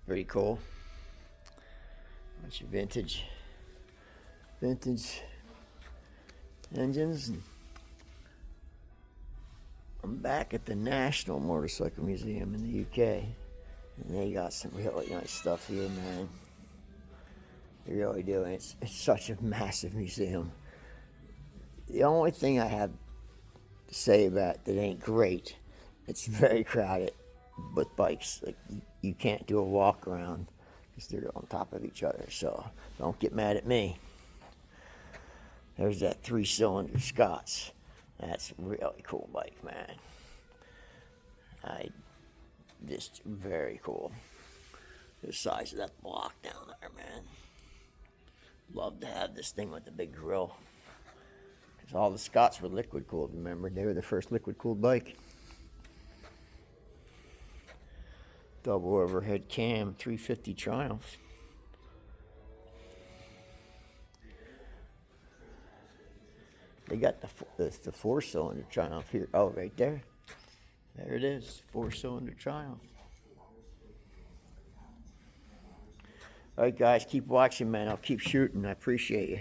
Pretty cool. Bunch of vintage engines. I'm back at the National Motorcycle Museum in the UK, and they got some really nice stuff here, man. They really do. And it's such a massive museum. The only thing I have to say about it that ain't great, it's very crowded with bikes. Like you can't do a walk around because they're on top of each other. So don't get mad at me. There's that 3-cylinder Scots. That's a really cool bike, man. Just very cool. The size of that block down there, man. Love to have this thing with the big grill. Because all the Scots were liquid cooled, remember? They were the first liquid cooled bike. Double overhead cam, 350 Triumph. They got the 4-cylinder Triumph here. Oh, right there. There it is, 4-cylinder Triumph. All right, guys, keep watching, man. I'll keep shooting. I appreciate you.